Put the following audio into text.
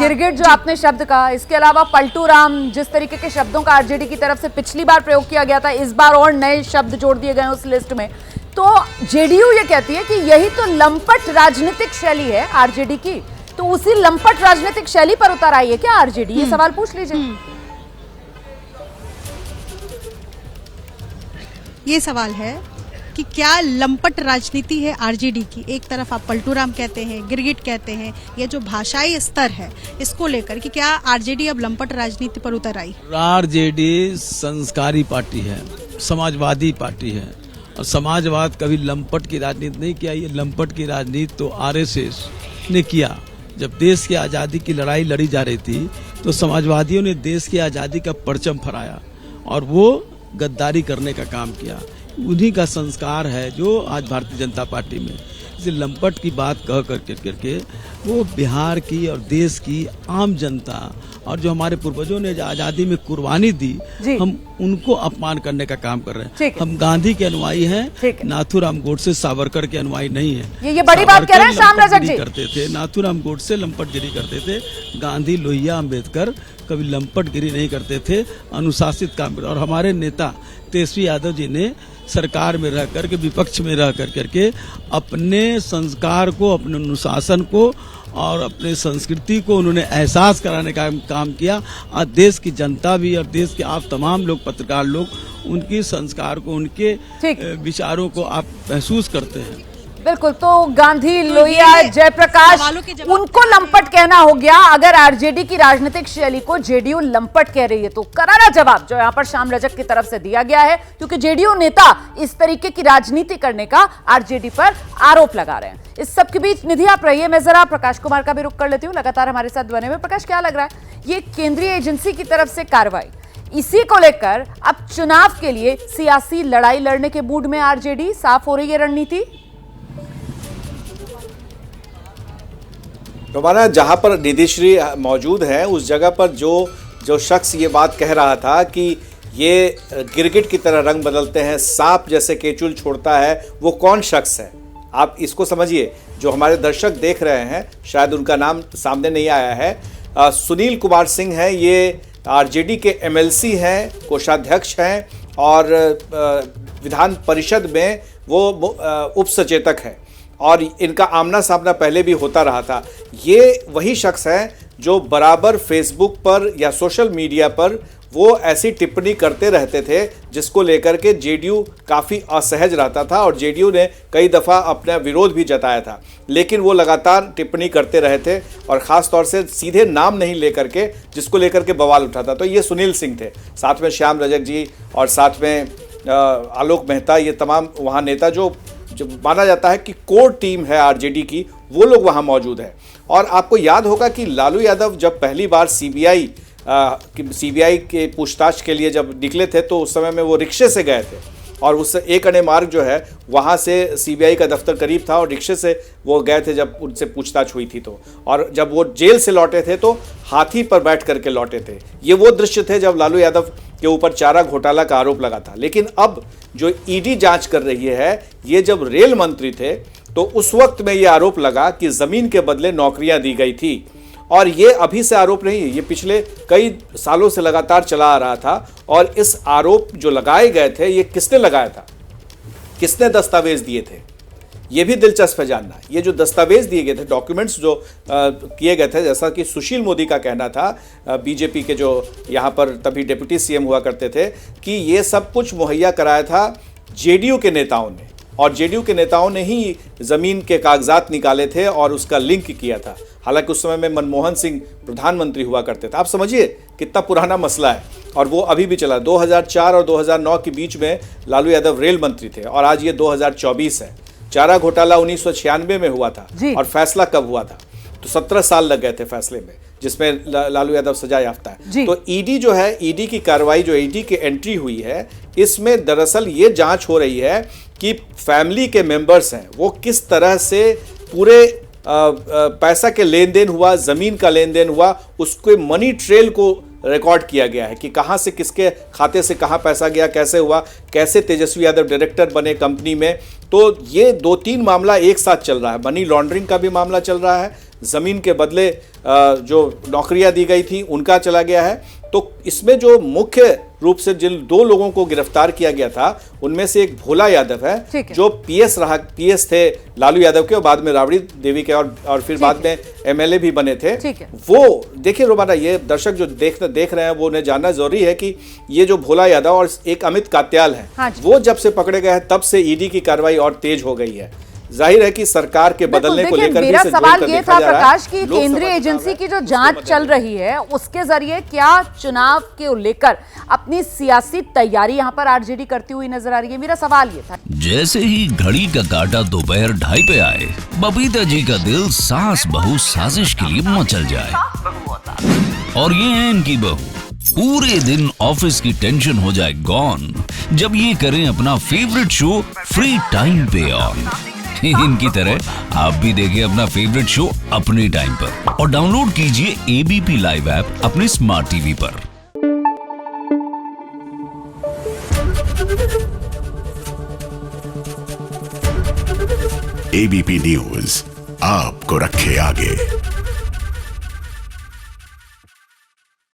गिरगिट जो आपने शब्द कहा, इसके अलावा पलटू राम, जिस तरीके के शब्दों का आरजेडी की तरफ से पिछली बार प्रयोग किया गया था, इस बार और नए शब्द जोड़ दिए गए उस लिस्ट में। तो जेडीयू ये कहती है कि यही तो लंपट राजनीतिक शैली है आरजेडी की, तो उसी लंपट राजनीतिक शैली पर उतर आई है क्या आरजेडी? ये सवाल पूछ लीजिए। ये सवाल है कि क्या लंपट राजनीति है आरजेडी की? एक तरफ आप पलटू राम कहते हैं, गिरगिट कहते हैं, ये जो भाषाई स्तर है इसको लेकर कि क्या आरजेडी अब लंपट राजनीति पर उतर आई? आरजेडी संस्कारी पार्टी है, समाजवादी पार्टी है, और समाजवाद कभी लंपट की राजनीति नहीं किया। ये लंपट की राजनीति तो आरएसएस ने किया। जब देश की आज़ादी की लड़ाई लड़ी जा रही थी तो समाजवादियों ने देश की आज़ादी का परचम फहराया और वो गद्दारी करने का काम किया। उन्हीं का संस्कार है जो आज भारतीय जनता पार्टी में, इसे लंपट की बात कह करके वो बिहार की और देश की आम जनता और जो हमारे पूर्वजों ने आज़ादी में कुर्बानी दी, हम उनको अपमान करने का काम कर रहे हैं। हम गांधी के अनुयायी हैं, नाथूराम गोडसे सावरकर के अनुयायी नहीं है। ये बड़ी बात कह रहे हैं श्याम रजक जी। करते थे नाथूराम गोडसे लंपटगिरी करते थे, गांधी, लोहिया, अंबेडकर कभी लंपटगिरी नहीं करते थे, अनुशासित काम करते। और हमारे नेता तेजस्वी यादव जी ने सरकार में रह करके, विपक्ष में रह करके अपने संस्कार को, अपने अनुशासन को और अपने संस्कृति को उन्होंने एहसास कराने का काम किया। और देश की जनता भी और देश के आप तमाम लोग, पत्रकार लोग, उनके संस्कार को, उनके विचारों को आप महसूस करते हैं। बिल्कुल। तो गांधी, लोहिया, जयप्रकाश, उनको लंपट कहना हो गया अगर आरजेडी की राजनीतिक शैली को जेडीयू लंपट कह रही है। तो करारा जवाब जो यहाँ पर श्याम रजक की तरफ से दिया गया है, क्योंकि जेडीयू नेता इस तरीके की राजनीति करने का आरजेडी पर आरोप लगा रहे हैं। इस सब के बीच निधि आप रहिए, मैं जरा प्रकाश कुमार का भी रुख कर लेती हूँ, लगातार हमारे साथ बने हुए। प्रकाश, क्या लग रहा है ये केंद्रीय एजेंसी की तरफ से कार्रवाई, इसी को लेकर अब चुनाव के लिए सियासी लड़ाई लड़ने के मूड में आरजेडी? साफ हो रही है रणनीति? तो माना जहां पर निधिश्री मौजूद है उस जगह पर जो शख्स ये बात कह रहा था कि ये गिरगिट की तरह रंग बदलते हैं, सांप जैसे केचुल छोड़ता है, वो कौन शख्स है? आप इसको समझिए। जो हमारे दर्शक देख रहे हैं, शायद उनका नाम सामने नहीं आया है, सुनील कुमार सिंह है। ये आरजेडी के एमएलसी हैं, कोषाध्यक्ष हैं और विधान परिषद में वो उप सचेतक हैं और इनका आमना सामना पहले भी होता रहा था। ये वही शख्स हैं जो बराबर फेसबुक पर या सोशल मीडिया पर वो ऐसी टिप्पणी करते रहते थे जिसको लेकर के जेडीयू काफ़ी असहज रहता था और जेडीयू ने कई दफ़ा अपना विरोध भी जताया था, लेकिन वो लगातार टिप्पणी करते रहे थे और ख़ास तौर से सीधे नाम नहीं लेकर के जिसको लेकर के बवाल उठाता। तो ये सुनील सिंह थे, साथ में श्याम रजक जी और साथ में आलोक मेहता, ये तमाम वहाँ नेता जो माना जाता है कि कोर टीम है आरजेडी की, वो लोग वहाँ मौजूद हैं। और आपको याद होगा कि लालू यादव जब पहली बार सीबीआई के पूछताछ के लिए जब निकले थे तो उस समय में वो रिक्शे से गए थे और उससे एक अने मार्ग जो है वहाँ से सीबीआई का दफ्तर करीब था और रिक्शे से वो गए थे जब उनसे पूछताछ हुई थी। तो और जब वो जेल से लौटे थे तो हाथी पर बैठ करके लौटे थे। ये वो दृश्य थे जब लालू यादव के ऊपर चारा घोटाला का आरोप लगा था। लेकिन अब जो ईडी जांच कर रही है, ये जब रेल मंत्री थे तो उस वक्त में ये आरोप लगा कि जमीन के बदले नौकरियां दी गई थी। और ये अभी से आरोप नहीं है, ये पिछले कई सालों से लगातार चला आ रहा था। और इस आरोप जो लगाए गए थे, ये किसने लगाया था, किसने दस्तावेज दिए थे, ये भी दिलचस्प है जानना। ये जो दस्तावेज दिए गए थे, डॉक्यूमेंट्स जो किए गए थे, जैसा कि सुशील मोदी का कहना था, बीजेपी के जो यहाँ पर तभी डिप्टी सीएम हुआ करते थे, कि ये सब कुछ मुहैया कराया था जेडीयू के नेताओं ने और जेडीयू के नेताओं ने ही ज़मीन के कागजात निकाले थे और उसका लिंक किया था। हालांकि उस समय में मनमोहन सिंह प्रधानमंत्री हुआ करते थे। आप समझिए कितना पुराना मसला है और वो अभी भी चला। 2004 और 2009 के बीच में लालू यादव रेल मंत्री थे और आज ये 2024 है। चारा घोटाला 1996 में हुआ था और फैसला कब हुआ था? तो 17 साल लग गए थे फैसले में, जिसमें लालू यादव सजा याफ्ता है। तो ईडी जो है, ईडी की कार्रवाई, जो ईडी की एंट्री हुई है, इसमें दरअसल ये जांच हो रही है कि फैमिली के मेंबर्स हैं वो किस तरह से पूरे पैसा के लेन देन हुआ, जमीन का लेन देन हुआ, उसके मनी ट्रेल को रिकॉर्ड किया गया है कि कहां से किसके खाते से कहां पैसा गया, कैसे हुआ, कैसे तेजस्वी यादव डायरेक्टर बने कंपनी में। तो ये 2-3 मामला एक साथ चल रहा है। मनी लॉन्ड्रिंग का भी मामला चल रहा है, जमीन के बदले जो नौकरियां दी गई थी उनका चला गया है। तो इसमें जो मुख्य रूप से जिन 2 लोगों को गिरफ्तार किया गया था उनमें से एक भोला यादव है जो पीएस थे लालू यादव के, और बाद में राबड़ी देवी के, और फिर बाद में एमएलए भी बने थे। वो देखिए रोमाना, ये दर्शक जो देख रहे हैं वो उन्हें जानना जरूरी है कि ये जो भोला यादव और एक अमित कात्याल है, वो जब से पकड़े गए हैं तब से ईडी की कार्रवाई और तेज हो गई है। जाहिर है कि सरकार के बदलने को लेकर मेरा सवाल ये था प्रकाश की केंद्रीय एजेंसी की जो जांच चल रही है उसके जरिए क्या चुनाव के लेकर अपनी सियासी तैयारी यहां पर आरजेडी करती हुई नजर आ रही है? मेरा सवाल ये था। जैसे ही घड़ी का काटा दोपहर 2:30 पे आए, बबीता जी का दिल सास बहू साजिश के लिए मचल जाए। और ये है इनकी बहू, पूरे दिन ऑफिस की टेंशन हो जाए गॉन जब ये करें अपना फेवरेट शो फ्री टाइम पे ऑन। इनकी तरह आप भी देखिए अपना फेवरेट शो अपने टाइम पर और डाउनलोड कीजिए एबीपी लाइव ऐप अपने स्मार्ट टीवी पर। एबीपी न्यूज आपको रखे आगे।